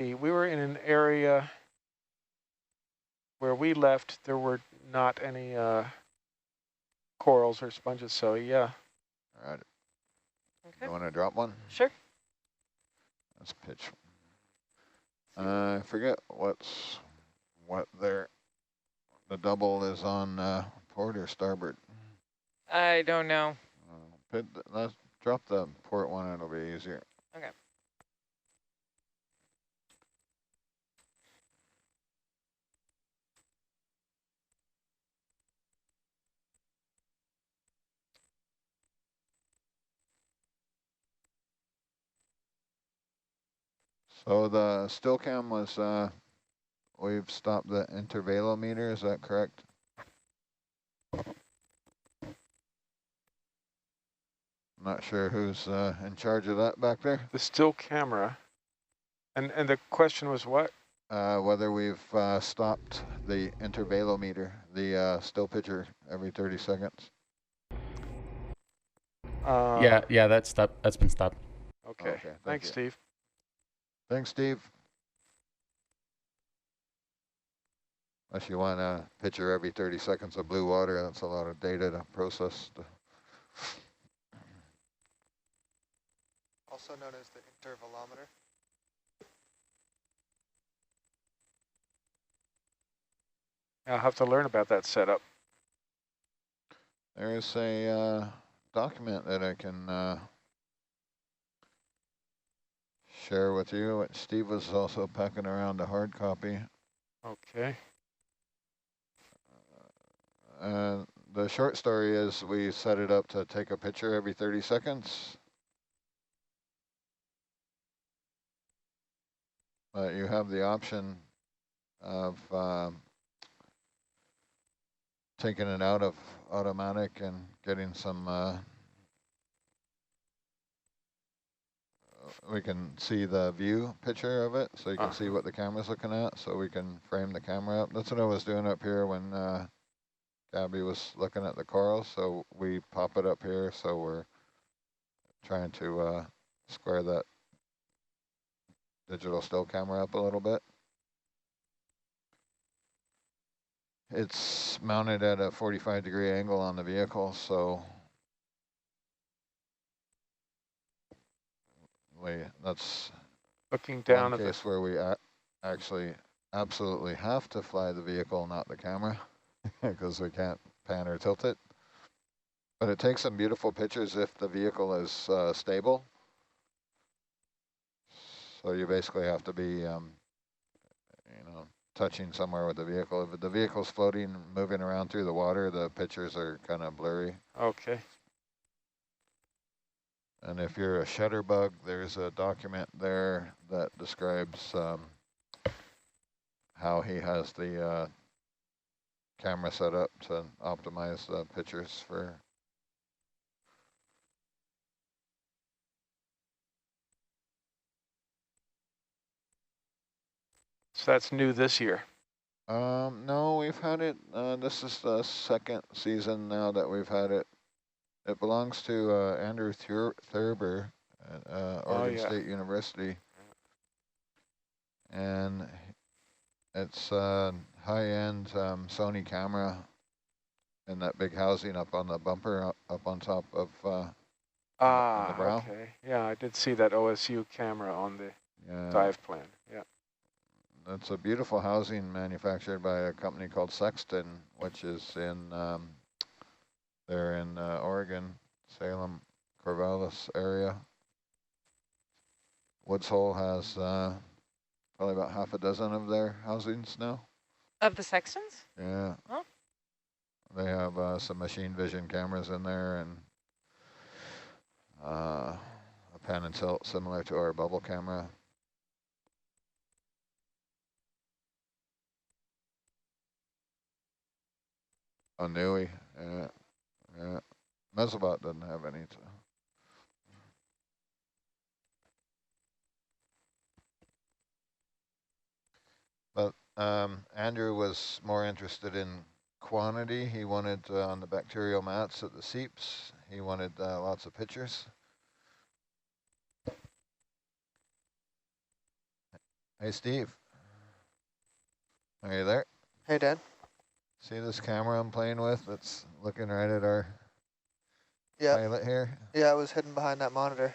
We were in an area where we left. There were not any corals or sponges, so yeah. All right. Okay. You want to drop one? Sure. Let's pitch. I forget what there. The double is on port or starboard. I don't know. Let's drop the port one. It'll be easier. Okay. So the still cam was, we've stopped the intervalometer, is that correct? Not sure who's in charge of that back there. The still camera. And the question was what? Whether we've stopped the intervalometer, the still picture every 30 seconds. Yeah, that's stopped. That's been stopped. Okay. Thanks, you. Steve. Thanks, Steve. Unless you want a picture every 30 seconds of blue water, that's a lot of data to process. Also known as the intervalometer. I'll have to learn about that setup. There's a document that I can share with you. Steve was also packing around a hard copy. Okay. The short story is we set it up to take a picture every 30 seconds. But you have the option of taking it out of automatic and getting some, we can see the view picture of it, so you can see what the camera's looking at, so we can frame the camera up. That's what I was doing up here when Gabby was looking at the corals, so we pop it up here, so we're trying to square that digital still camera up a little bit. It's mounted at a 45-degree angle on the vehicle, so that's looking down one case where we actually absolutely have to fly the vehicle, not the camera, because we can't pan or tilt it. But it takes some beautiful pictures if the vehicle is stable. So you basically have to be, touching somewhere with the vehicle. If the vehicle's floating, moving around through the water, the pictures are kind of blurry. Okay. And if you're a shutterbug, there's a document there that describes how he has the camera set up to optimize the pictures for. So that's new this year. No, we've had it. This is the second season now that we've had it. It belongs to Andrew Thurber at Oregon State University. And it's a high-end Sony camera in that big housing up on the bumper, up on top of on the brow. Okay. Yeah, I did see that OSU camera on the dive plan. Yeah. It's a beautiful housing manufactured by a company called Sexton, which is in they're in Oregon, Salem, Corvallis area. Woods Hole has probably about half a dozen of their housings now. Of the Sextons? Yeah. Oh. They have some machine vision cameras in there and a pan and tilt similar to our bubble camera. Oh, Nui, yeah. Mesobot doesn't have any. But Andrew was more interested in quantity. He wanted on the bacterial mats at the seeps, he wanted lots of pictures. Hey, Steve. Are you there? Hey, Dan. See this camera I'm playing with that's looking right at our Yeah, pilot here? yeah, I was hidden behind that monitor.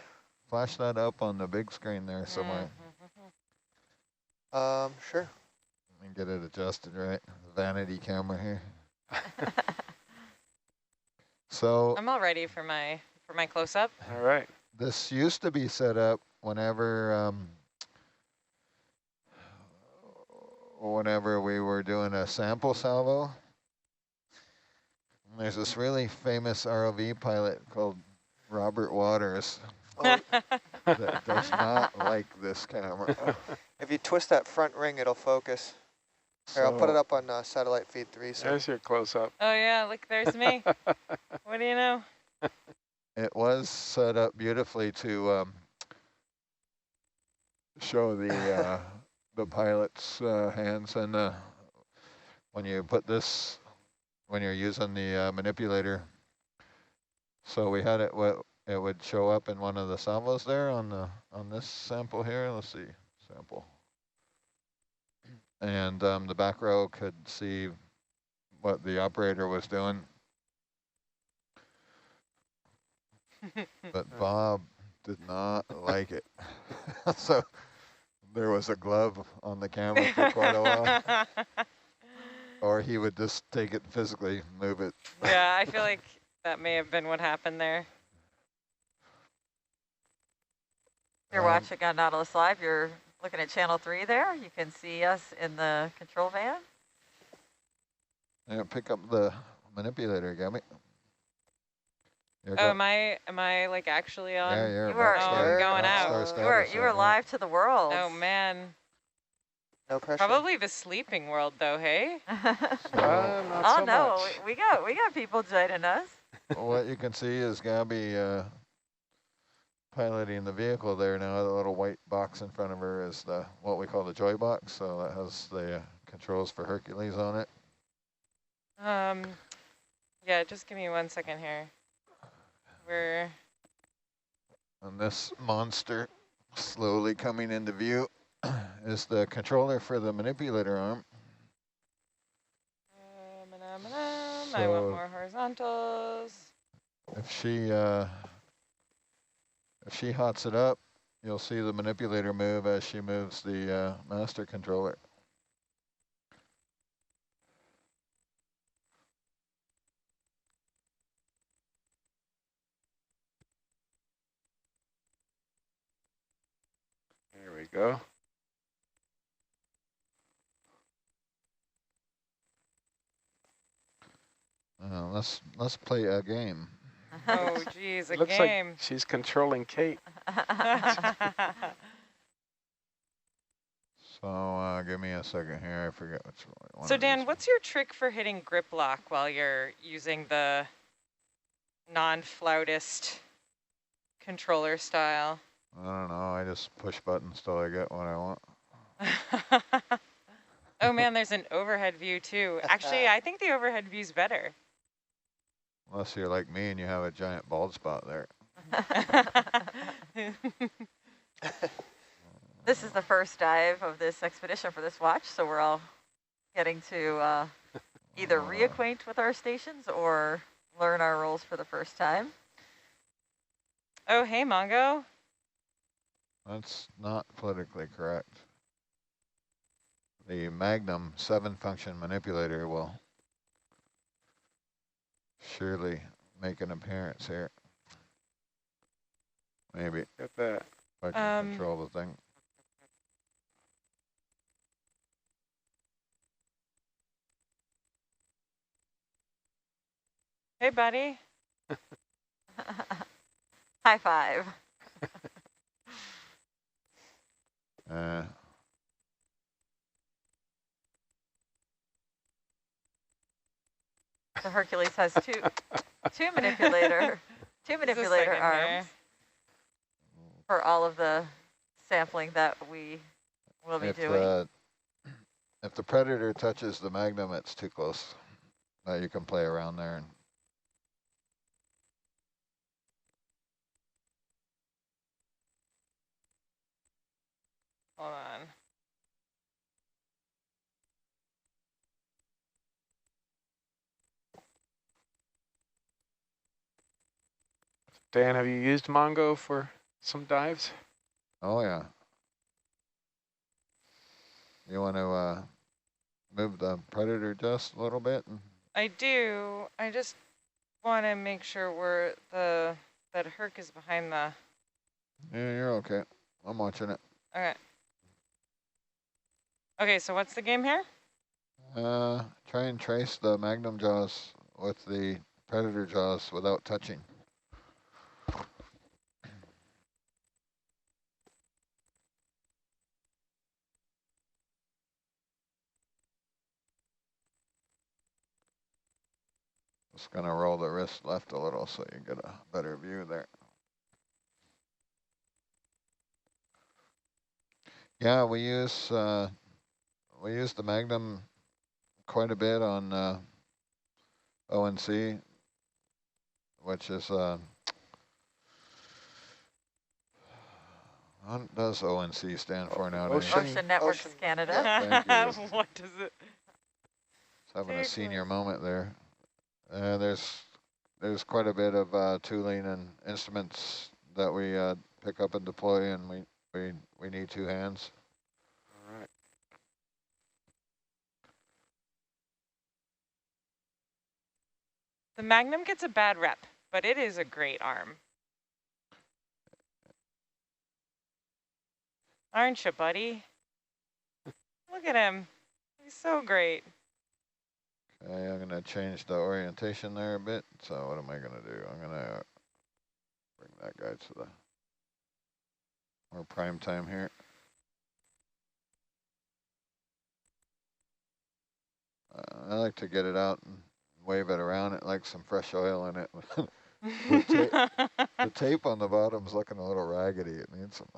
Flash that up on the big screen there somewhere. Sure. And get it adjusted right. Vanity camera here. So I'm all ready for my close-up. All right. this used to be set up whenever we were doing a sample salvo. And there's this really famous ROV pilot called Robert Waters Oh, that does not like this camera. if you twist that front ring, it'll focus. Here, I'll put it up on satellite feed 3. So There's your close-up. Oh yeah, look, there's me. What do you know? It was set up beautifully to show the pilot's hands, and when you put this, when you're using the manipulator, so we had it it would show up in one of the salvos there on this sample here. Let's see, sample, and the back row could see what the operator was doing. But Bob did not like it. So there was a glove on the camera for quite a while. Or he would just take it physically, move it. Yeah, I feel like that may have been what happened there. You're watching on Nautilus Live. You're looking at channel 3 there. You can see us in the control van. Yeah, pick up the manipulator, Gabby. Oh, am I like actually on? Yeah, you're You are- about Oh, start- I'm going about out. start You were status, live to the world. Oh man, no pressure. probably the sleeping world though. Hey. So Not Oh so no, much. we got people joining us. what you can see is Gabby piloting the vehicle there now. The little white box in front of her is what we call the joy box. So that has the controls for Hercules on it. Yeah, just give me 1 second here. And this monster slowly coming into view is the controller for the manipulator arm. I want So- more horizontals. If she hots it up, you'll see the manipulator move as she moves the master controller. There we go. Let's play a game. Oh geez, a Looks game. like she's controlling Kate. So give me a second here. I forget which one. So Dan, what's your trick for hitting grip lock while you're using the non-flautist controller style? I don't know. I just push buttons till I get what I want. Oh man, there's an overhead view too. Actually, I think the overhead view's better. Unless you're like me and you have a giant bald spot there. This is the first dive of this expedition for this watch, so we're all getting to either reacquaint with our stations or learn our roles for the first time. Oh, hey, Mongo. That's not politically correct. The Magnum 7-function manipulator will surely make an appearance here. Maybe if Get that. I can control the thing. Hey, buddy. High five. So Hercules has two manipulator Just a second arms here. for all of the sampling that we will be doing. If the Predator touches the Magnum, it's too close. You can play around there. And Hold on. Dan, have you used Mongo for some dives? Oh yeah. You want to move the predator just a little bit? I do. I just want to make sure that Herc is behind the. Yeah, you're okay. I'm watching it. Okay. Okay, so what's the game here? Try and trace the magnum jaws with the predator jaws without touching. Just gonna roll the wrist left a little so you get a better view there. Yeah, we use the magnum quite a bit on ONC, which is what does ONC stand for nowadays? Ocean Networks Ocean. Canada. Yeah, thank you. What does it? Just having a Take senior one. moment there. There's quite a bit of tooling and instruments that we pick up and deploy, and we need two hands. All right. The Magnum gets a bad rep, but it is a great arm. Aren't you, buddy? Look at him. He's so great. Okay, I'm gonna change the orientation there a bit. So what am I gonna do? I'm gonna bring that guy to the more prime time here. I like to get it out and wave it around. It like some fresh oil in it. The tape on the bottom's looking a little raggedy. It needs some.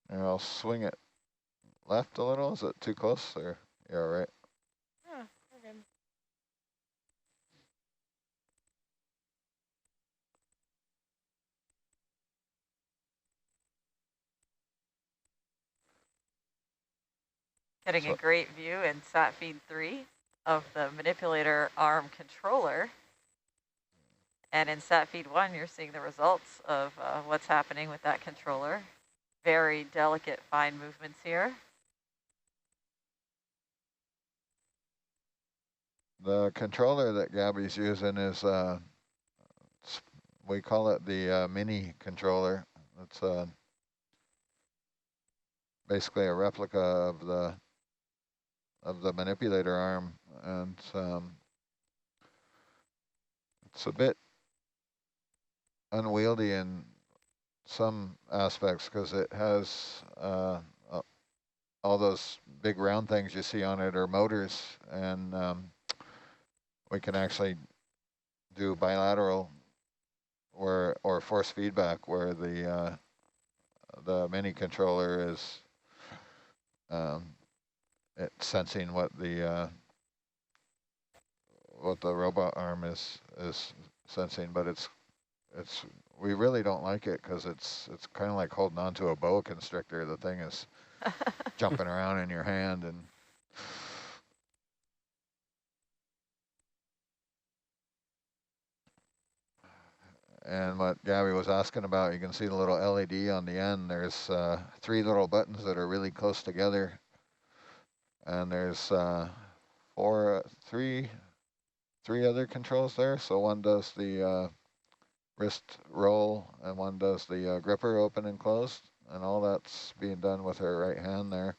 And I'll swing it left a little. Is it too close? Or you're all right? Yeah, we're good. Getting a great view in sat feed 3 of the manipulator arm controller. And in sat feed 1, you're seeing the results of what's happening with that controller. Very delicate, fine movements here. The controller that Gabby's using is, we call it the mini controller. It's basically a replica of the manipulator arm, and it's a bit unwieldy in some aspects because it has all those big round things you see on it are motors, and we can actually do bilateral or force feedback where the mini controller is it's sensing what the robot arm is sensing, but it's we really don't like it because it's kind of like holding on to a boa constrictor. The thing is jumping around in your hand, and what Gabby was asking about, you can see the little LED on the end. There's 3 little buttons that are really close together, and there's three other controls there. So one does the wrist roll, and one does the gripper open and closed, and all that's being done with her right hand there.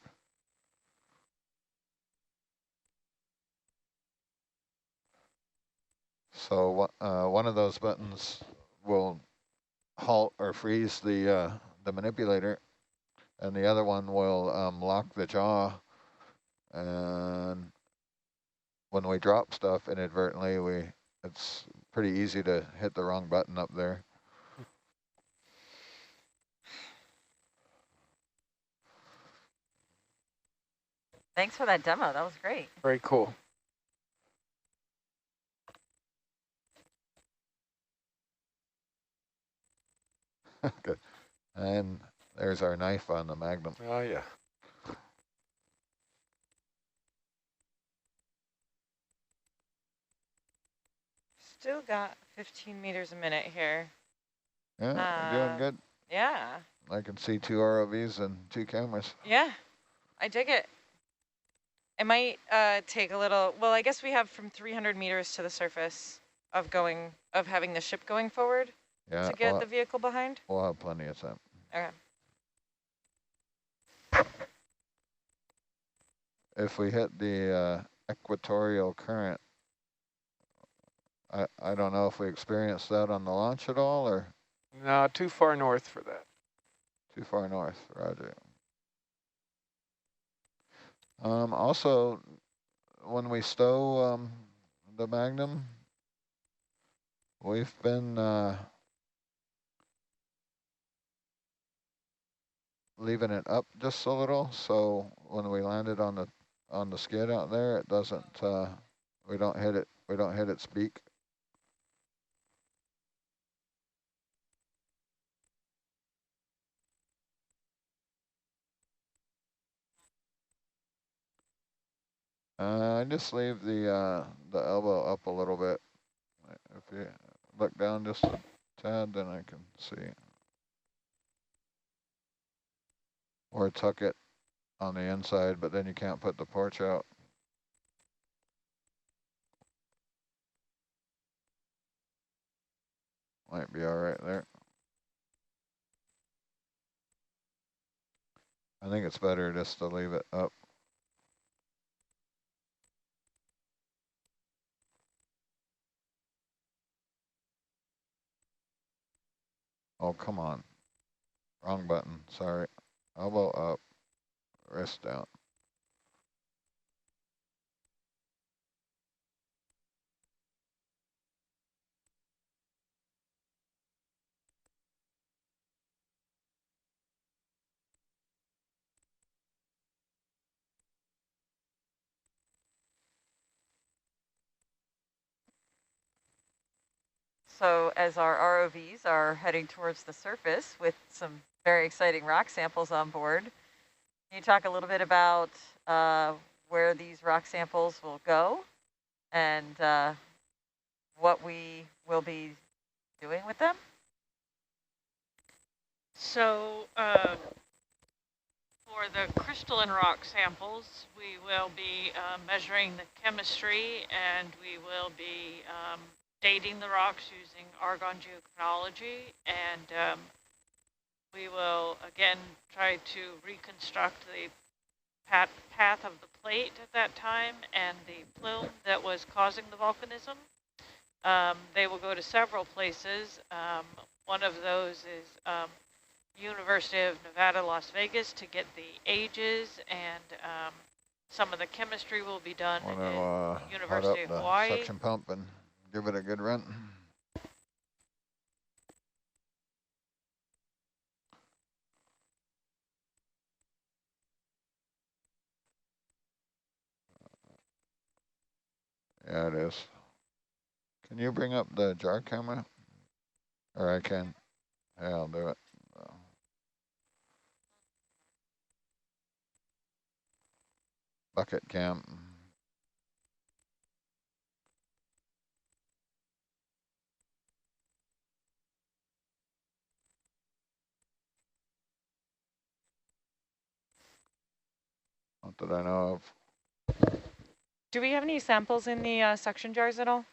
So one of those buttons will halt or freeze the manipulator, and the other one will lock the jaw. And when we drop stuff inadvertently, it's pretty easy to hit the wrong button up there. Thanks for that demo. That was great. Very cool. Good. And there's our knife on the Magnum. Oh, yeah. still got 15 meters a minute here. Yeah, you're doing good. Yeah. I can see 2 ROVs and 2 cameras. Yeah, I dig it. It might take a little, well, I guess we have from 300 meters to the surface of having the ship going forward Yeah, to get the vehicle behind. We'll have plenty of time. Okay. If we hit the equatorial current, I don't know if we experienced that on the launch at all, or No, too far north for that. too far north. Roger. Also, when we stow the Magnum, we've been leaving it up just a little, so when we landed on the skid out there, it doesn't. We don't hit it. We don't hit its beak. I just leave the elbow up a little bit. If you look down just a tad, then I can see. Or tuck it on the inside, but then you can't put the porch out. Might be all right there. I think it's better just to leave it up. Oh, come on. Wrong button, sorry. Elbow up, wrist down. So as our ROVs are heading towards the surface with some very exciting rock samples on board, can you talk a little bit about where these rock samples will go and what we will be doing with them? So for the crystalline rock samples, we will be measuring the chemistry, and we will be dating the rocks using argon geochronology, and we will again try to reconstruct the path of the plate at that time and the plume that was causing the volcanism. They will go to several places. One of those is University of Nevada, Las Vegas, to get the ages, and some of the chemistry will be done in University of Hawaii. Suction pump and give it a good run. Yeah, it is. Can you bring up the jar camera? Or I can. Yeah, I'll do it. Bucket cam. Not that I know of. Do we have any samples in the suction jars at all?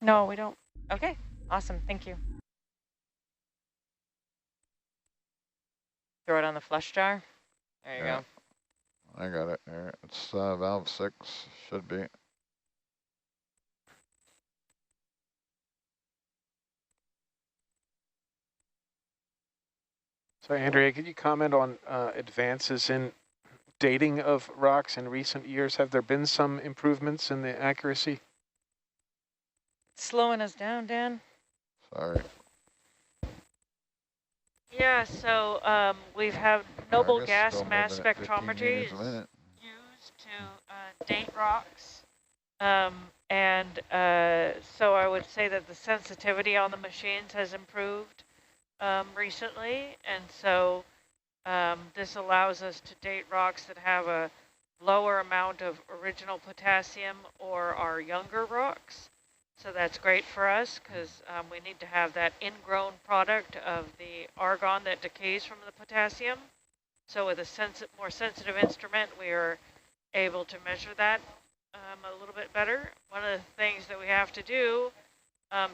No, we don't. Okay, awesome, thank you. Throw it on the flush jar. There you go. I got it there. It's valve 6, should be. So Andrea, could you comment on advances in dating of rocks in recent years? Have there been some improvements in the accuracy? It's slowing us down, Dan. Sorry. Yeah, so we've had noble gas mass spectrometry used to date rocks. So I would say that the sensitivity on the machines has improved recently. And so this allows us to date rocks that have a lower amount of original potassium or our younger rocks. So that's great for us because we need to have that ingrown product of the argon that decays from the potassium. So with a more sensitive instrument, we are able to measure that a little bit better. One of the things that we have to do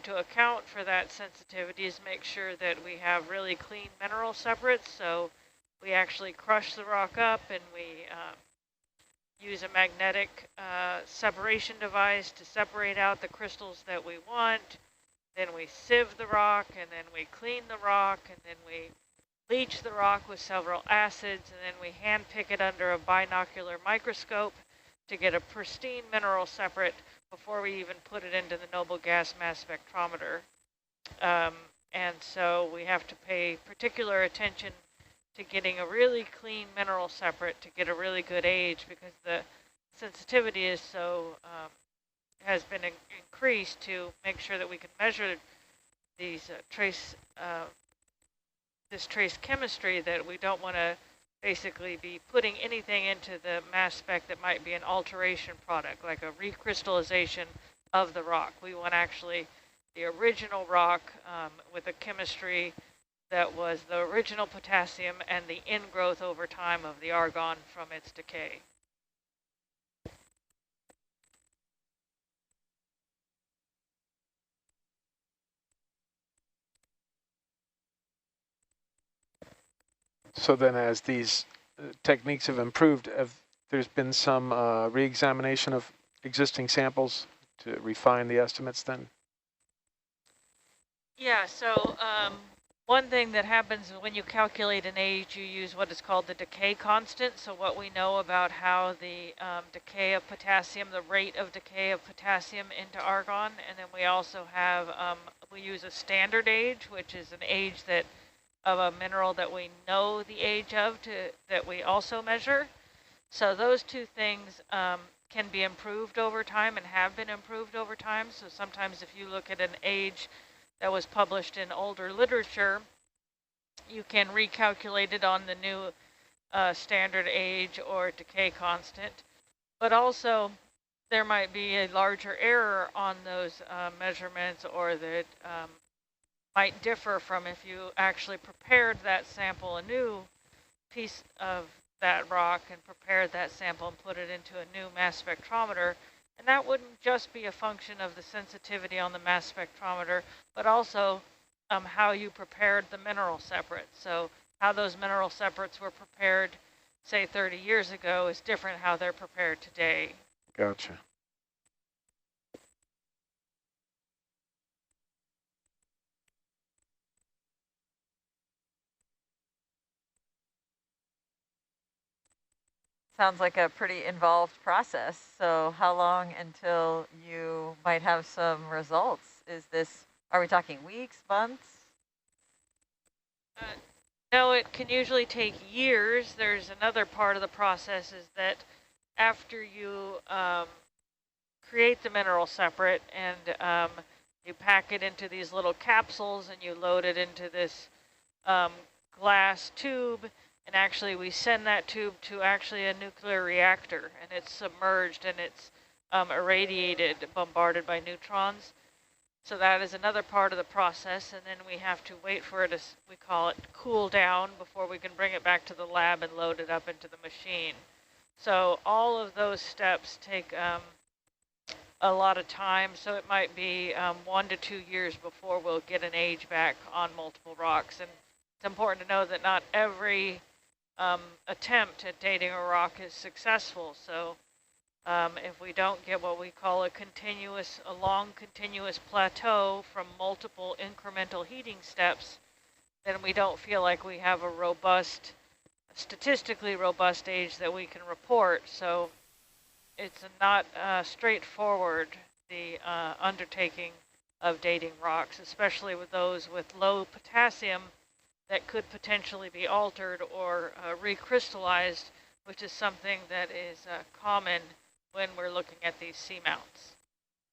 to account for that sensitivity is make sure that we have really clean mineral separates. So we actually crush the rock up and we use a magnetic separation device to separate out the crystals that we want. Then we sieve the rock, and then we clean the rock, and then we leach the rock with several acids, and then we hand pick it under a binocular microscope to get a pristine mineral separate before we even put it into the noble gas mass spectrometer. And so we have to pay particular attention to getting a really clean mineral separate to get a really good age, because the sensitivity is so has been increased to make sure that we can measure these this trace chemistry, that we don't want to basically be putting anything into the mass spec that might be an alteration product, like a recrystallization of the rock. We want actually the original rock with a chemistry that was the original potassium and the ingrowth over time of the argon from its decay. So then as these techniques have improved, there's been some re-examination of existing samples to refine the estimates then? Yeah, so one thing that happens when you calculate an age, you use what is called the decay constant. So what we know about how the decay of potassium, the rate of decay of potassium into argon, and then we also have, we use a standard age, which is an age that of a mineral that we know the age of that we also measure. So those two things can be improved over time and have been improved over time. So sometimes if you look at an age that was published in older literature, you can recalculate it on the new standard age or decay constant. But also there might be a larger error on those measurements, or that might differ from if you actually prepared that sample, a new piece of that rock, and prepared that sample and put it into a new mass spectrometer. And that wouldn't just be a function of the sensitivity on the mass spectrometer, but also how you prepared the mineral separates. So how those mineral separates were prepared, say 30 years ago, is different how they're prepared today. Gotcha. Sounds like a pretty involved process. So how long until you might have some results? Are we talking weeks, months? No, it can usually take years. There's another part of the process is that after you create the mineral separate and you pack it into these little capsules and you load it into this glass tube, and actually we send that tube to actually a nuclear reactor, and it's submerged and it's irradiated, bombarded by neutrons. So that is another part of the process, and then we have to wait for it to, we call it, cool down before we can bring it back to the lab and load it up into the machine. So all of those steps take a lot of time, so it might be 1 to 2 years before we'll get an age back on multiple rocks. And it's important to know that not every attempt at dating a rock is successful. So if we don't get what we call a long continuous plateau from multiple incremental heating steps, then we don't feel like we have a robust, statistically robust age that we can report. So it's not straightforward, the undertaking of dating rocks, especially with those with low potassium that could potentially be altered or recrystallized, which is something that is common when we're looking at these seamounts,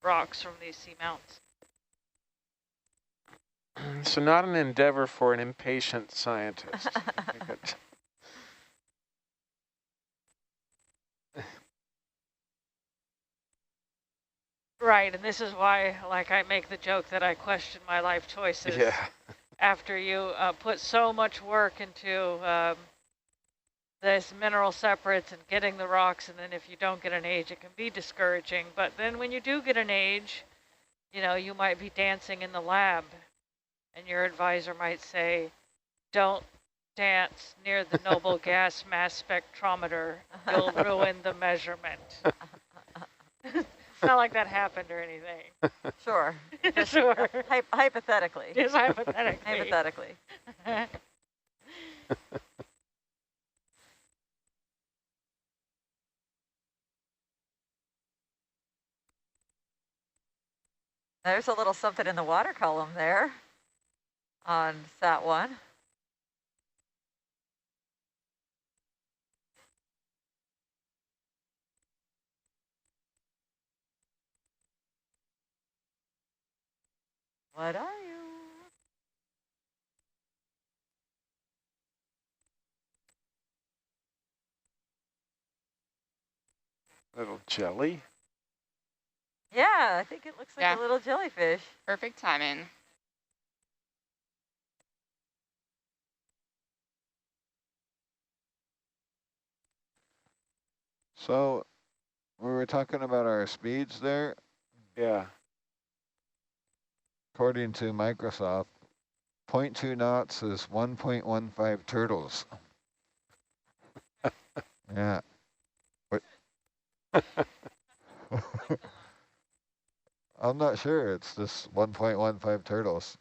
rocks from these seamounts. So not an endeavor for an impatient scientist. Right, and this is why, like, I make the joke that I question my life choices. Yeah. After you put so much work into this mineral separates and getting the rocks, and then if you don't get an age, it can be discouraging. But then when you do get an age, you know, you might be dancing in the lab, and your advisor might say, don't dance near the noble gas mass spectrometer. You'll ruin the measurement. It's not like that happened or anything. Sure. Sure. Hypothetically. Just hypothetically. Hypothetically. There's a little something in the water column there on Sat 1. What are you? Little jelly. Yeah, I think it looks like Yeah. a little jellyfish. Perfect timing. So we were talking about our speeds there. Yeah. According to Microsoft, 0.2 knots is 1.15 turtles. Yeah. What? I'm not sure. It's just 1.15 turtles.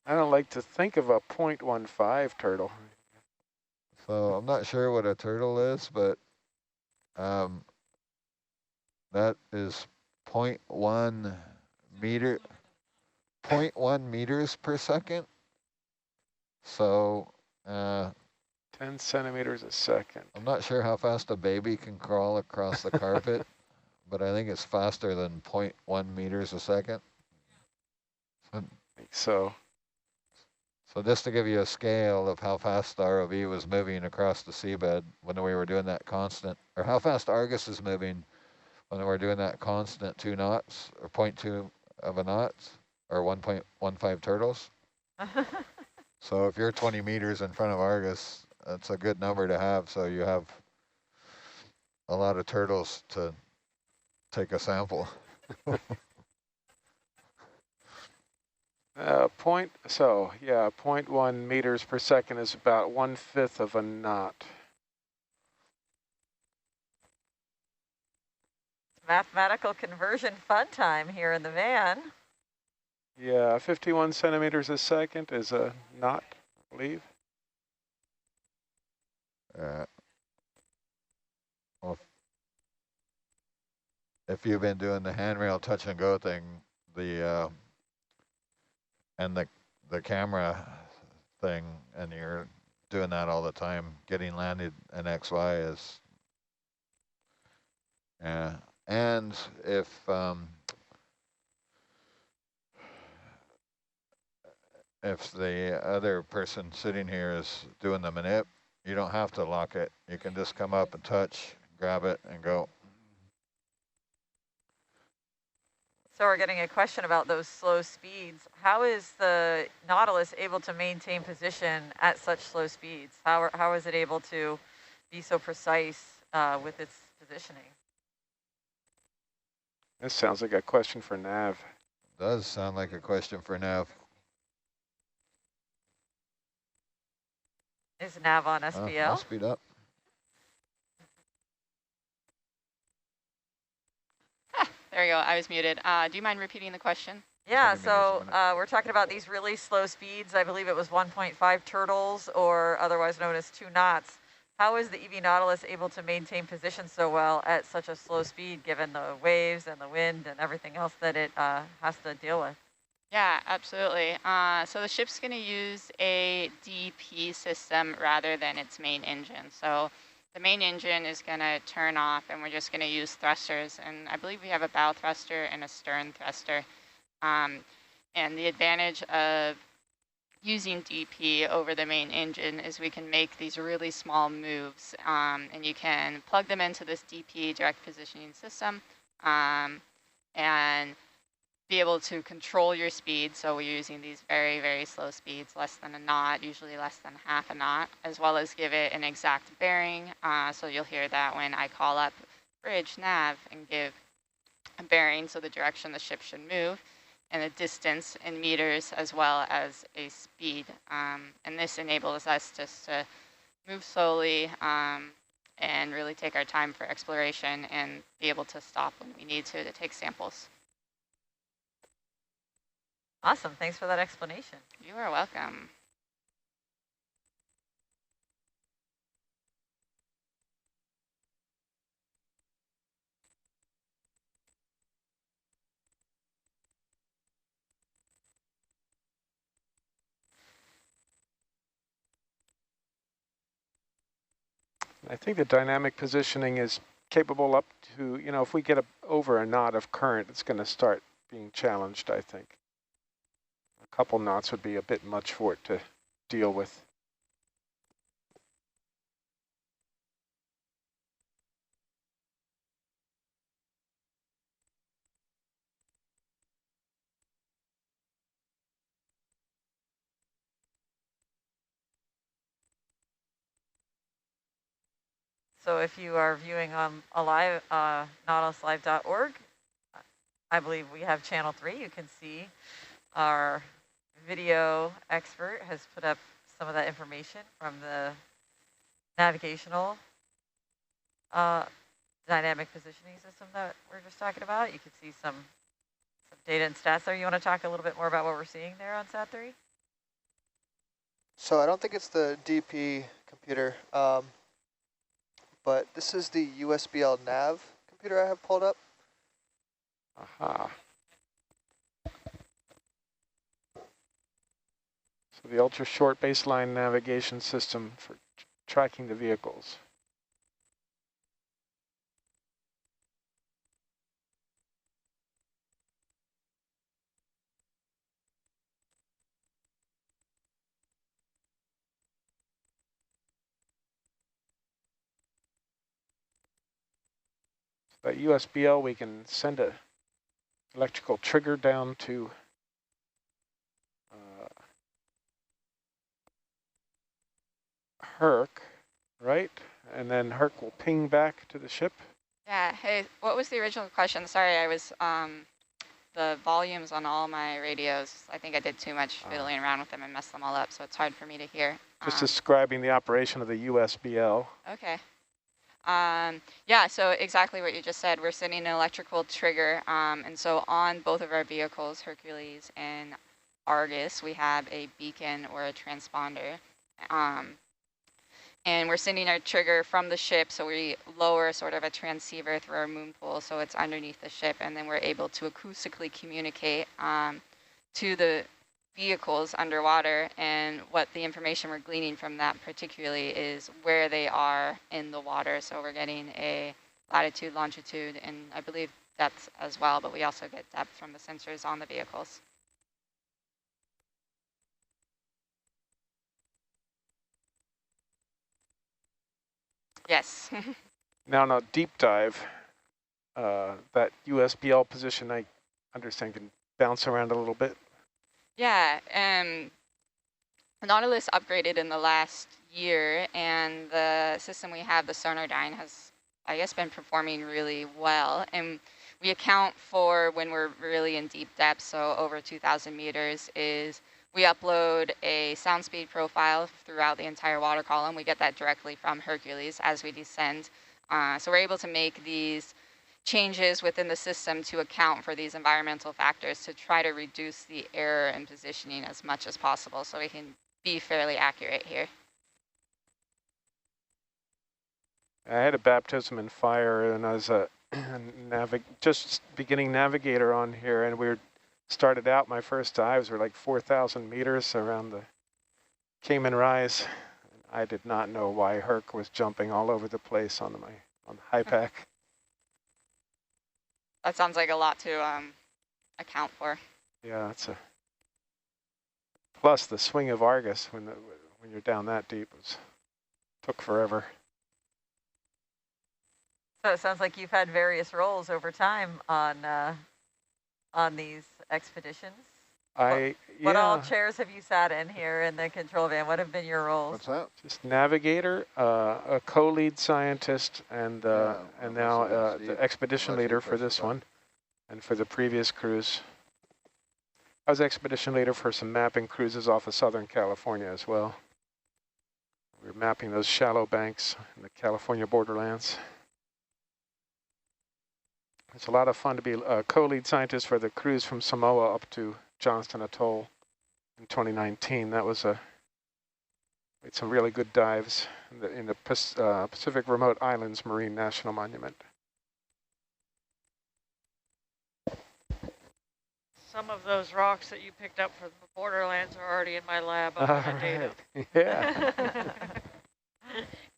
I don't like to think of a 0.15 turtle. So I'm not sure what a turtle is, but that is 0.1 meter, 0.1 meters per second. So 10 centimeters a second. I'm not sure how fast a baby can crawl across the carpet, but I think it's faster than 0.1 meters a second. I think so. So just to give you a scale of how fast the ROV was moving across the seabed when we were doing that constant, or how fast Argus is moving when we were doing that constant 2 knots, or 0.2 of a knots, or 1.15 turtles. So if you're 20 meters in front of Argus, that's a good number to have, so you have a lot of turtles to take a sample. 0.1 meters per second is about 1/5 of a knot. Mathematical conversion fun time here in the van. Yeah, 51 centimeters a second is a knot, I believe. Well, if you've been doing the handrail touch and go thing, and the camera thing, and you're doing that all the time, getting landed in XY is, and if the other person sitting here is doing the manip, you don't have to lock it. You can just come up and touch, grab it, and go. So we're getting a question about those slow speeds. How is the Nautilus able to maintain position at such slow speeds? How is it able to be so precise with its positioning? This sounds like a question for Nav. Does sound like a question for Nav. Is Nav on SPL? I'll speed up. There you go. I was muted. Do you mind repeating the question? Yeah, 20 meters so a minute. we're talking about these really slow speeds. I believe it was 1.5 turtles, or otherwise known as 2 knots. How is the Eevee Nautilus able to maintain position so well at such a slow speed, given the waves and the wind and everything else that it has to deal with? Yeah, absolutely. So the ship's going to use a DP system rather than its main engine. So the main engine is going to turn off, and we're just going to use thrusters. And I believe we have a bow thruster and a stern thruster. And the advantage of using DP over the main engine is we can make these really small moves, and you can plug them into this DP direct positioning system. and be able to control your speed. So we're using these very, very slow speeds, less than a knot, usually less than half a knot, as well as give it an exact bearing. So you'll hear that when I call up bridge nav and give a bearing, so the direction the ship should move, and a distance in meters, as well as a speed. And this enables us just to move slowly and really take our time for exploration and be able to stop when we need to take samples. Awesome. Thanks for that explanation. You are welcome. I think the dynamic positioning is capable up to, if we get over a knot of current, it's going to start being challenged, I think. A couple knots would be a bit much for it to deal with. So if you are viewing on nautiluslive.org, I believe we have channel 3. You can see our video expert has put up some of that information from the navigational dynamic positioning system that we're just talking about. You can see some data and stats there. You want to talk a little bit more about what we're seeing there on SAT-3? So I don't think it's the DP computer, but this is the USBL nav computer I have pulled up. Aha. So the ultra short baseline navigation system for tracking the vehicles. At USBL, we can send a electrical trigger down to Herc, right? And then Herc will ping back to the ship. Yeah, hey, what was the original question? Sorry, I was, the volumes on all my radios, I think I did too much fiddling around with them and messed them all up, so it's hard for me to hear. Just describing the operation of the USBL. Okay. Yeah, so exactly what you just said. We're sending an electrical trigger, and so on both of our vehicles, Hercules and Argus, we have a beacon or a transponder. And we're sending our trigger from the ship, so we lower sort of a transceiver through our moon pool, so it's underneath the ship, and then we're able to acoustically communicate to the vehicles underwater, and what the information we're gleaning from that particularly is where they are in the water. So we're getting a latitude, longitude, and I believe depth as well, but we also get depth from the sensors on the vehicles. Yes. Now, deep dive, that USBL position, I understand, can bounce around a little bit. Yeah, Nautilus upgraded in the last year, and the system we have, the Sonardyne, has, I guess, been performing really well. And we account for when we're really in deep depth, so over 2,000 meters, is we upload a sound speed profile throughout the entire water column. We get that directly from Hercules as we descend. So we're able to make these changes within the system to account for these environmental factors to try to reduce the error in positioning as much as possible so we can be fairly accurate here. I had a baptism in fire, and I was a just beginning navigator on here, and we started out, my first dives were like 4,000 meters around the Cayman Rise. I did not know why Herc was jumping all over the place on high pack. That sounds like a lot to account for. Yeah, it's a plus the swing of Argus when you're down that deep took forever. So it sounds like you've had various roles over time on on these expeditions? What all chairs have you sat in here in the control van? What have been your roles? What's that? Just navigator, a co-lead scientist, and now the expedition leader for this one, and for the previous cruise. I was expedition leader for some mapping cruises off of Southern California as well. We were mapping those shallow banks in the California borderlands. It's a lot of fun to be a co-lead scientist for the cruise from Samoa up to Johnston Atoll in 2019. That was made some really good dives in the Pacific Remote Islands Marine National Monument. Some of those rocks that you picked up from the borderlands are already in my lab. I'm going to date them. Yeah.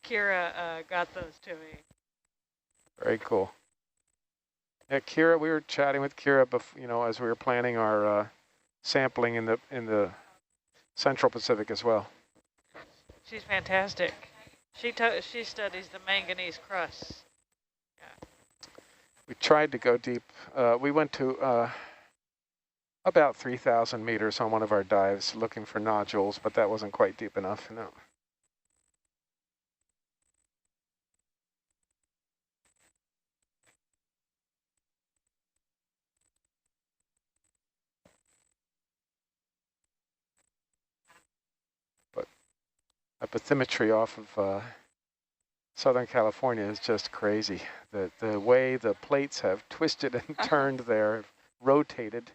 Kira got those to me. Very cool. Yeah, Kira, we were chatting with Kira, as we were planning our sampling in the Central Pacific as well. She's fantastic. She studies the manganese crusts. Yeah. We tried to go deep. We went to about 3,000 meters on one of our dives looking for nodules, but that wasn't quite deep enough. No. But bathymetry off of Southern California is just crazy. The way the plates have twisted and turned there, rotated.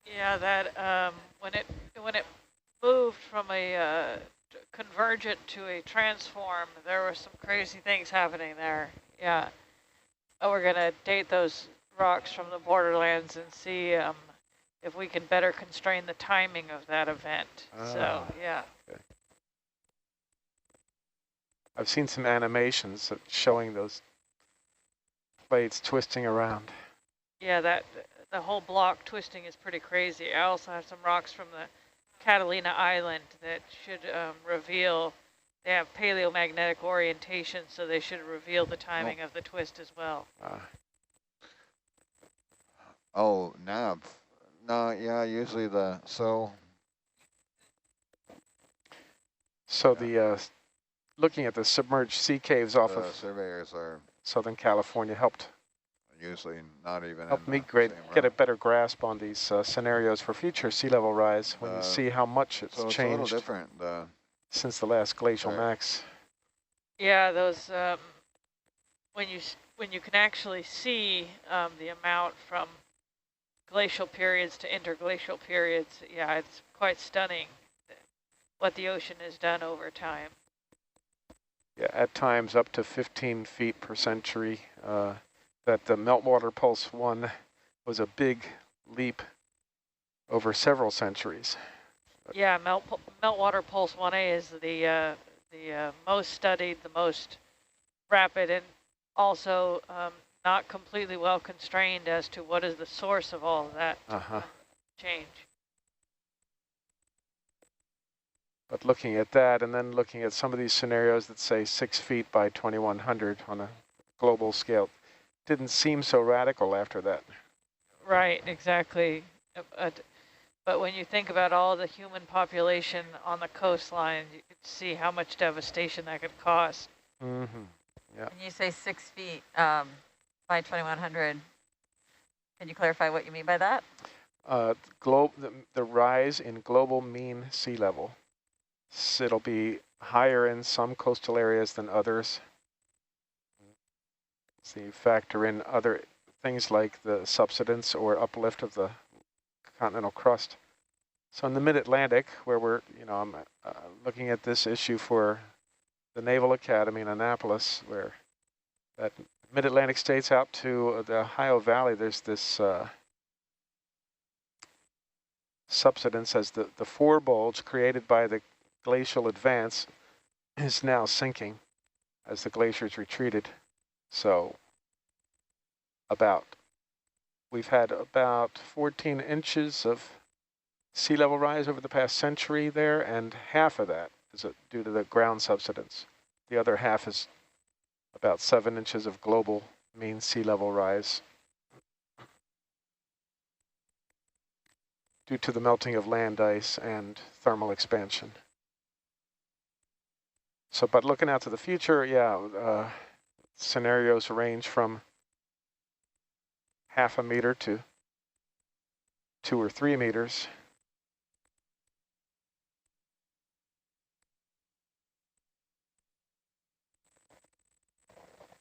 Yeah, that when it moved from a convergent to a transform, there were some crazy things happening there. Yeah. Oh, we're gonna date those rocks from the borderlands and see if we can better constrain the timing of that event. So yeah. Okay. I've seen some animations showing those plates twisting around. Yeah, the whole block twisting is pretty crazy. I also have some rocks from the Catalina Island that should reveal, they have paleomagnetic orientation, so they should reveal the timing of the twist as well. Oh, nav. No, yeah, usually so the looking at the submerged sea caves off of surveyors are Southern California helped usually not even me get a better grasp on these scenarios for future sea level rise when you see how much it's changed. A little different since the last glacial max. Yeah, those when you can actually see the amount from glacial periods to interglacial periods, yeah, it's quite stunning what the ocean has done over time. Yeah, at times up to 15 feet per century. That the meltwater pulse 1 was a big leap over several centuries. Yeah, meltwater pulse 1A is the most studied, the most rapid, and also not completely well constrained as to what is the source of all of that change. But looking at that and then looking at some of these scenarios that say 6 feet by 2100 on a global scale, didn't seem so radical after that. Right, exactly. But when you think about all the human population on the coastline, you could see how much devastation that could cause. Mm-hmm. Yeah. When you say 6 feet by 2100, can you clarify what you mean by that? The rise in global mean sea level. So it'll be higher in some coastal areas than others. So you factor in other things like the subsidence or uplift of the continental crust. So in the mid-Atlantic, where I'm looking at this issue for the Naval Academy in Annapolis, where that mid-Atlantic states out to the Ohio Valley, there's this subsidence as the forebulge created by the glacial advance is now sinking as the glaciers retreated. So we've had about 14 inches of sea level rise over the past century there, and half of that is due to the ground subsidence. The other half is about 7 inches of global mean sea level rise. due to the melting of land ice and thermal expansion. So, but looking out to the future, yeah, scenarios range from 0.5 meter to 2 or 3 meters.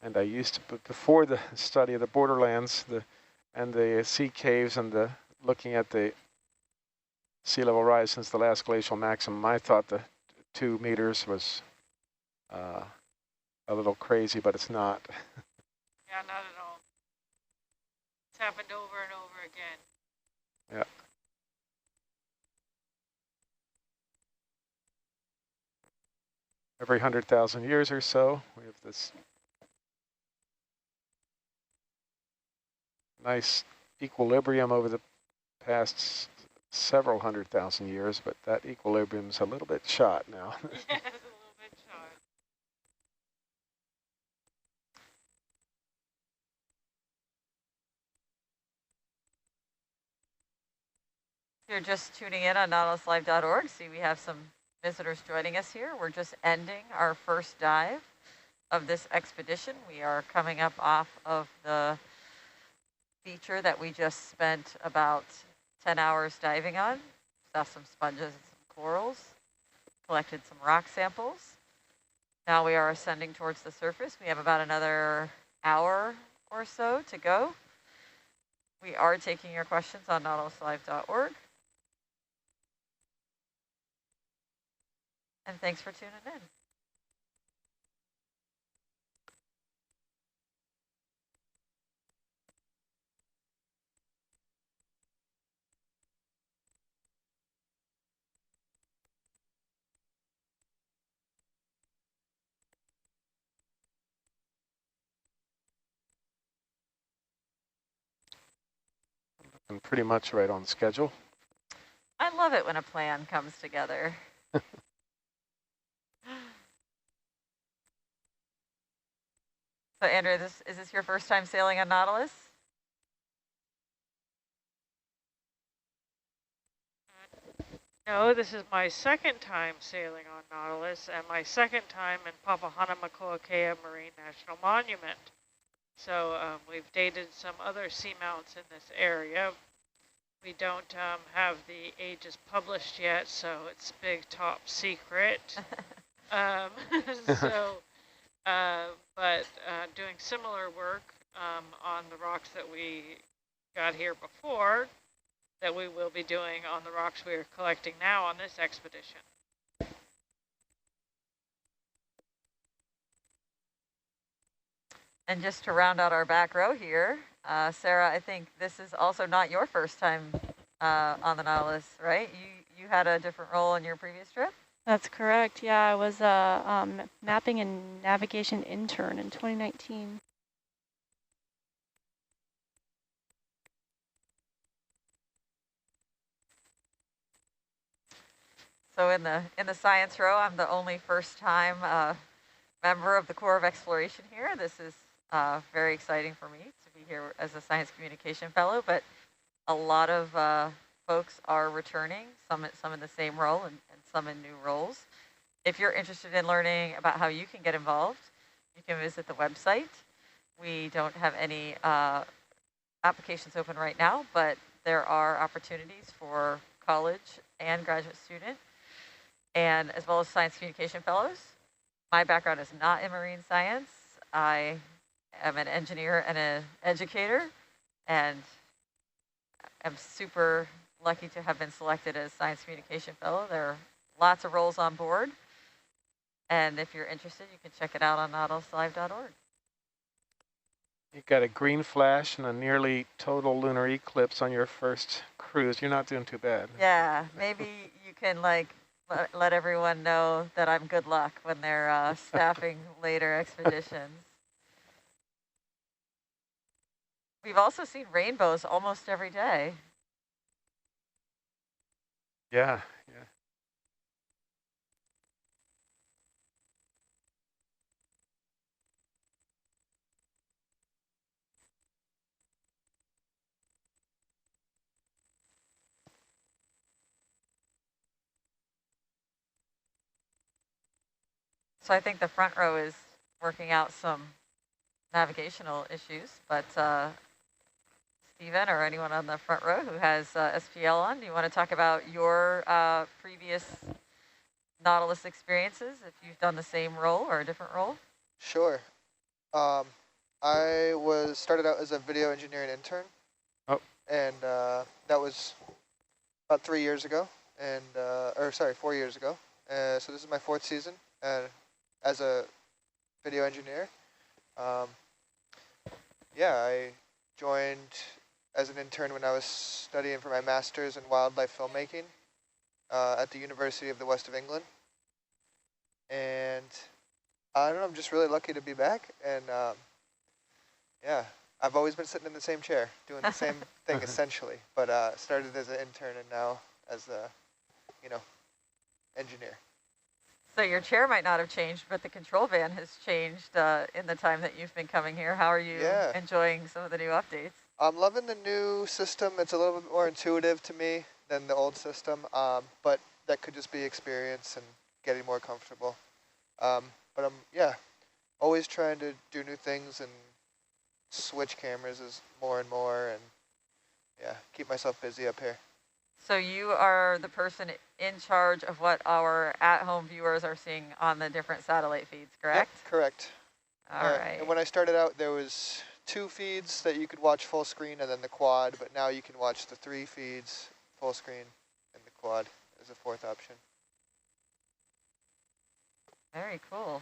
And I used to, before the study of the borderlands, and the sea caves and looking at the sea level rise since the last glacial maximum, I thought the 2 meters was a little crazy, but it's not. Yeah, not at all. It's happened over and over again. Yeah. Every 100,000 years or so, we have this nice equilibrium over the past several 100,000 years, but that equilibrium's a little bit shot now. Yes, a little bit short. If you're just tuning in on nautiluslive.org, see we have some visitors joining us here. We're just ending our first dive of this expedition. We are coming up off of the feature that we just spent about 10 hours diving on. Saw some sponges and some corals, collected some rock samples. Now we are ascending towards the surface. We have about another hour or so to go. We are taking your questions on nautiluslive.org. And thanks for tuning in. And pretty much right on schedule. I love it when a plan comes together. So Andrew, is this your first time sailing on Nautilus? No, this is my second time sailing on Nautilus and my second time in Papahanaumokuakea Marine National Monument. So we've dated some other seamounts in this area. We don't have the ages published yet, so it's big top secret. But doing similar work on the rocks that we got here before, that we will be doing on the rocks we are collecting now on this expedition. And just to round out our back row here, Sarah, I think this is also not your first time on the Nautilus, right? You had a different role in your previous trip? That's correct. Yeah, I was a mapping and navigation intern in 2019. So in the science row, I'm the only first-time member of the Corps of Exploration here. This is very exciting for me to be here as a science communication fellow, but a lot of folks are returning, some in the same role and some in new roles. If you're interested in learning about how you can get involved, you can visit the website. We don't have any applications open right now, but there are opportunities for college and graduate student, and as well as science communication fellows. My background is not in marine science. I am an engineer and an educator, and I'm super lucky to have been selected as science communication fellow. There are lots of roles on board, and if you're interested, you can check it out on nautiluslive.org. You got a green flash and a nearly total lunar eclipse on your first cruise. You're not doing too bad. Yeah, maybe you can let everyone know that I'm good luck when they're staffing later expeditions. We've also seen rainbows almost every day. Yeah, yeah. So I think the front row is working out some navigational issues, but Stephen or anyone on the front row who has SPL on, do you want to talk about your previous Nautilus experiences, if you've done the same role or a different role? Sure. I started out as a video engineering intern. Oh. And that was about 3 years ago, and or sorry, 4 years ago. So this is my 4th season as a video engineer. Yeah, I joined as an intern when I was studying for my master's in wildlife filmmaking at the University of the West of England. And I don't know, I'm just really lucky to be back. And yeah, I've always been sitting in the same chair doing the same thing essentially, but started as an intern and now as a, engineer. So your chair might not have changed, but the control van has changed in the time that you've been coming here. How are you enjoying some of the new updates? I'm loving the new system. It's a little bit more intuitive to me than the old system, but that could just be experience and getting more comfortable. But I'm, always trying to do new things and switch cameras more and more and, keep myself busy up here. So you are the person in charge of what our at-home viewers are seeing on the different satellite feeds, correct? Yep, correct. All right. And when I started out, there was 2 feeds that you could watch full screen and then the quad, but now you can watch the 3 feeds full screen and the quad as a 4th option. Very cool.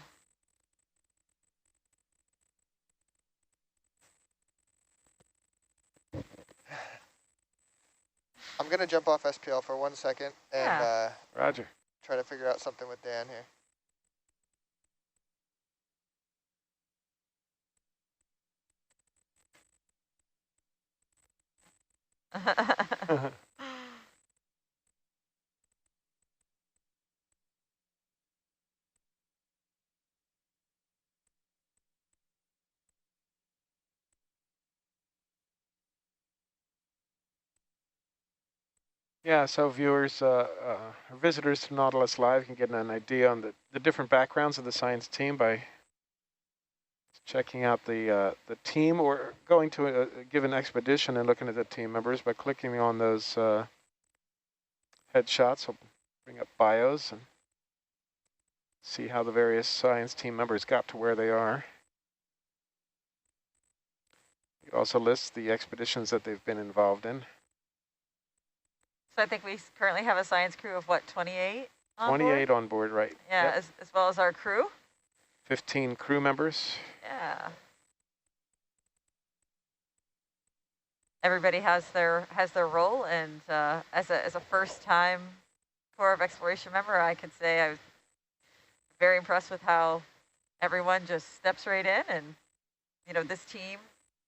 I'm going to jump off SPL for 1 second and Roger. Try to figure out something with Dan here. Yeah, so viewers, visitors to Nautilus Live can get an idea on the different backgrounds of the science team by checking out the team or going to a given expedition and looking at the team members by clicking on those headshots. I'll bring up bios and see how the various science team members got to where they are. It also lists the expeditions that they've been involved in. So I think we currently have a science crew of what, 28 on 28 board? on board, right. Yeah, yep. as well as our crew? 15 crew members. Yeah. Everybody has their role, and as a first-time Corps of Exploration member, I could say I was very impressed with how everyone just steps right in, and this team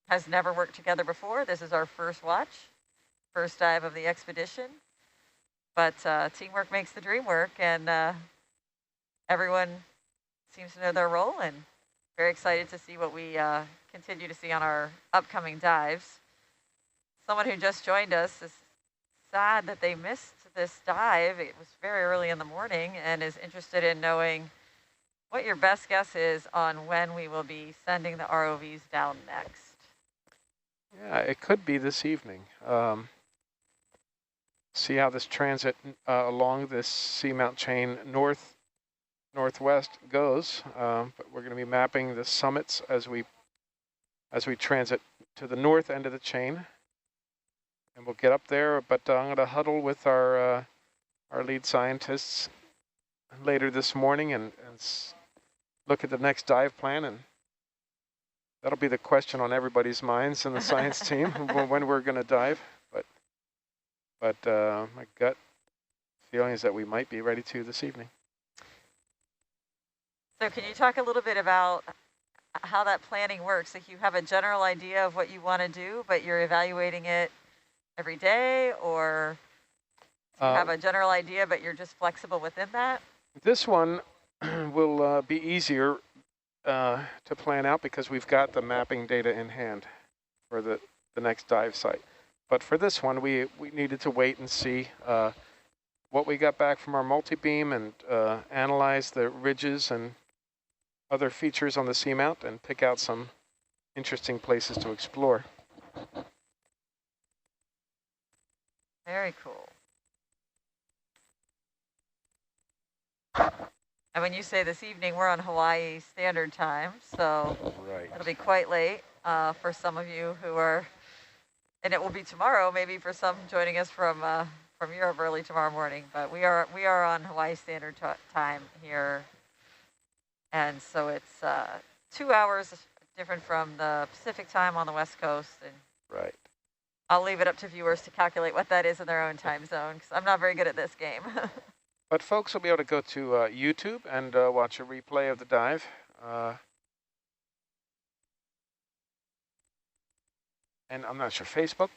has never worked together before. This is our first watch. First dive of the expedition, but teamwork makes the dream work, and everyone seems to know their role, and very excited to see what we continue to see on our upcoming dives. Someone who just joined us is sad that they missed this dive. It was very early in the morning, and is interested in knowing what your best guess is on when we will be sending the ROVs down next. Yeah, it could be this evening. See how this transit along this seamount chain northwest goes, but we're going to be mapping the summits as we transit to the north end of the chain, and we'll get up there. But I'm going to huddle with our lead scientists later this morning and look at the next dive plan, and that'll be the question on everybody's minds in the science team when we're going to dive. But my gut feeling is that we might be ready to this evening. So can you talk a little bit about how that planning works? Like, you have a general idea of what you want to do, but you're evaluating it every day, or you have a general idea, but you're just flexible within that? This one will be easier to plan out because we've got the mapping data in hand for the next dive site. But for this one, we needed to wait and see what we got back from our multi-beam and analyze the ridges and other features on the seamount and pick out some interesting places to explore. Very cool. And when you say this evening, we're on Hawaii Standard Time, so Right. it'll be quite late for some of you who are, and it will be tomorrow, maybe for some joining us from Europe early tomorrow morning. But we are on Hawaii Standard Time here, and so it's 2 hours different from the Pacific Time on the West Coast. And Right. I'll leave it up to viewers to calculate what that is in their own time zone, because I'm not very good at this game. But folks will be able to go to YouTube and watch a replay of the dive. And I'm not sure, Facebook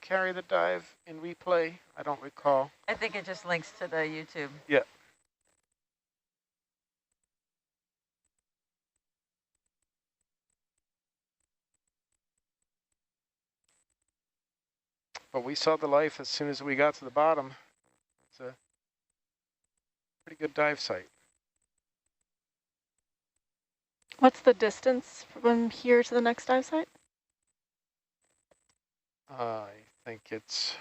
carry the dive in replay? I don't recall. I think it just links to the YouTube. Yeah. But we saw the life as soon as we got to the bottom. It's a pretty good dive site. What's the distance from here to the next dive site? I think it's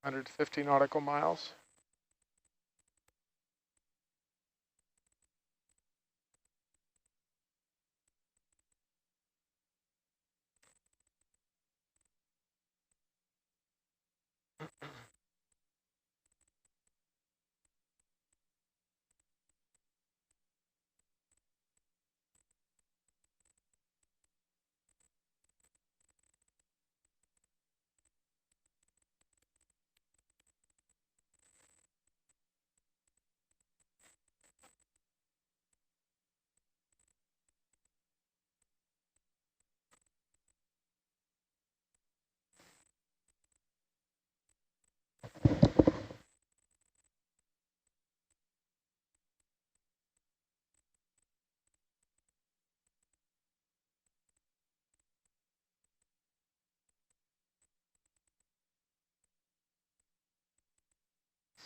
150 nautical miles.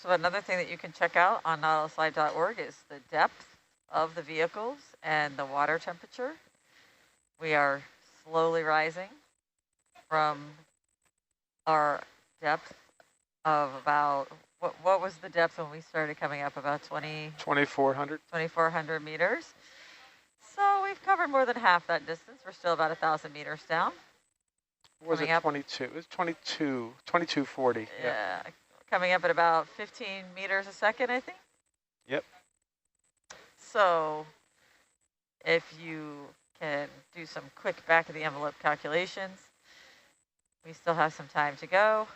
So another thing that you can check out on nautiluslive.org is the depth of the vehicles and the water temperature. We are slowly rising from our depth of about, what was the depth when we started coming up? About 2,400. 2,400 meters. So we've covered more than half that distance. We're still about 1,000 meters down. Was it 22? It was 2240. Yeah. Coming up at about 15 meters a second, I think. Yep. So if you can do some quick back of the envelope calculations, we still have some time to go.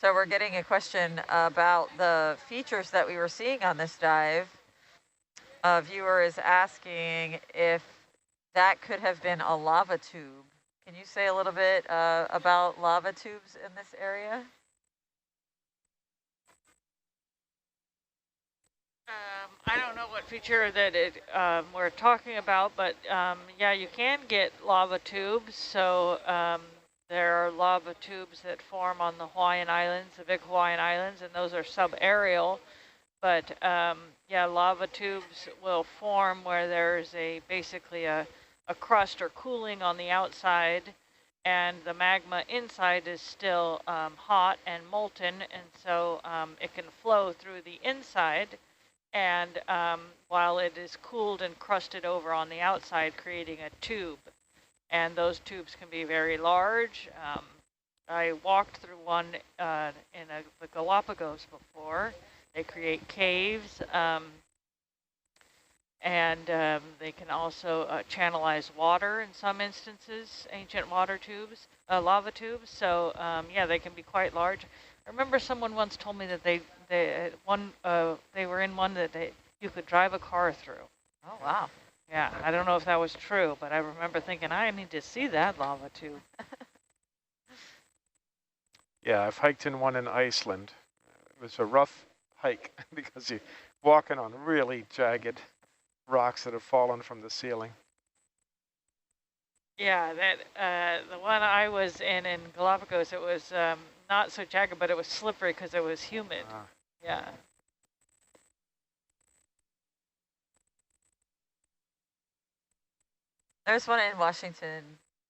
So we're getting a question about the features that we were seeing on this dive. A viewer is asking if that could have been a lava tube. Can you say a little bit about lava tubes in this area? I don't know what feature that we're talking about, but yeah, you can get lava tubes. So there are lava tubes that form on the Hawaiian Islands, the big Hawaiian Islands, and those are subaerial. But yeah, lava tubes will form where there's basically a crust or cooling on the outside, and the magma inside is still hot and molten, and so it can flow through the inside, and while it is cooled and crusted over on the outside, creating a tube. And those tubes can be very large. I walked through one in the Galapagos before. They create caves, and they can also channelize water in some instances, ancient water tubes, lava tubes. So yeah, they can be quite large. I remember someone once told me that they were in one that you could drive a car through. Oh, wow. Yeah, I don't know if that was true, but I remember thinking, I need to see that lava tube. Yeah, I've hiked in one in Iceland. It was a rough hike because you're walking on really jagged rocks that have fallen from the ceiling. Yeah, that the one I was in Galapagos, it was not so jagged, but it was slippery because it was humid. Yeah. There's one in Washington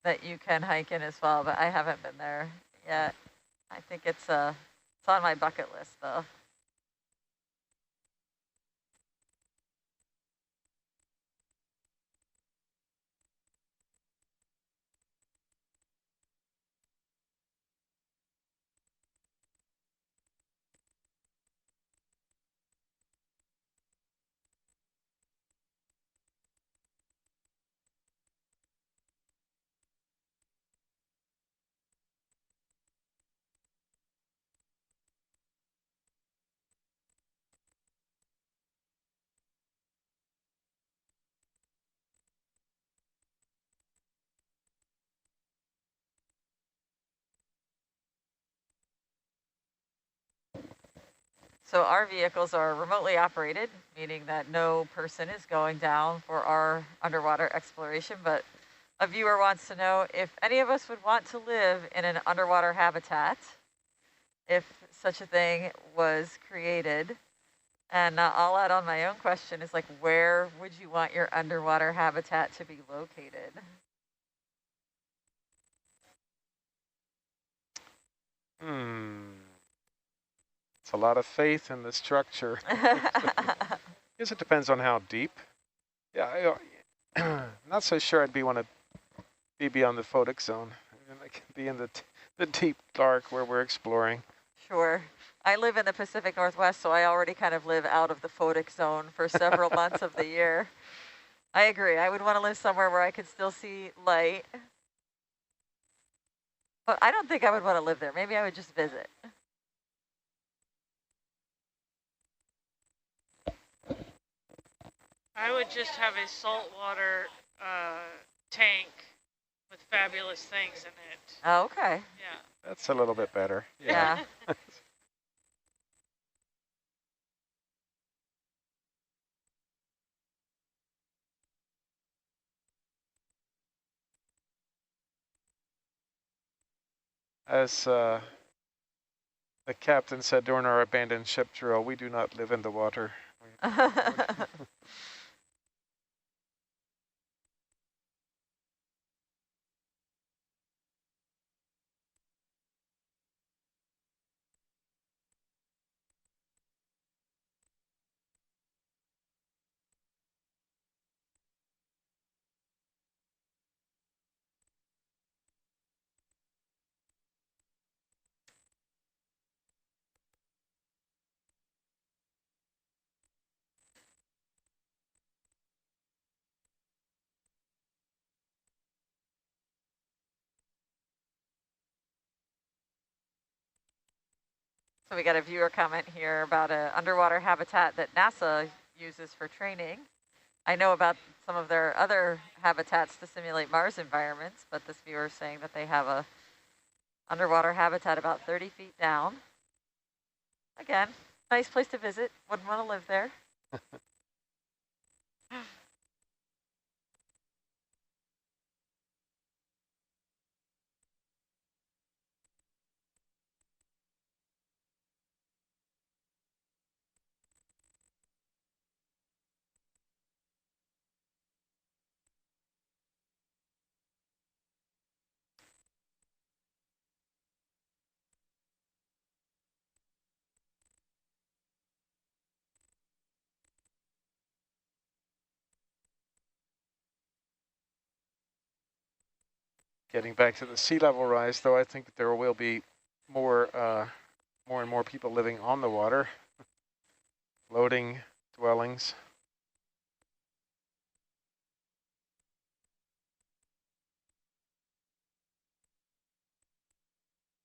that you can hike in as well, but I haven't been there yet. I think it's on my bucket list though. So our vehicles are remotely operated, meaning that no person is going down for our underwater exploration, but a viewer wants to know if any of us would want to live in an underwater habitat, if such a thing was created. And I'll add on my own question is like, where would you want your underwater habitat to be located? It's a lot of faith in the structure. I guess it depends on how deep. Yeah, I'm not so sure I'd want to be beyond the photic zone. I can be in the deep dark where we're exploring. Sure. I live in the Pacific Northwest, so I already kind of live out of the photic zone for several months of the year. I agree. I would want to live somewhere where I could still see light. But I don't think I would want to live there. Maybe I would just visit. I would just have a saltwater tank with fabulous things in it. Oh, okay. Yeah. That's a little bit better. Yeah. As the captain said during our abandoned ship drill, we do not live in the water. So we got a viewer comment here about an underwater habitat that NASA uses for training. I know about some of their other habitats to simulate Mars environments, but this viewer is saying that they have a underwater habitat about 30 feet down. Again, nice place to visit. Wouldn't want to live there. Getting back to the sea level rise, though, I think that there will be more and more people living on the water, floating dwellings.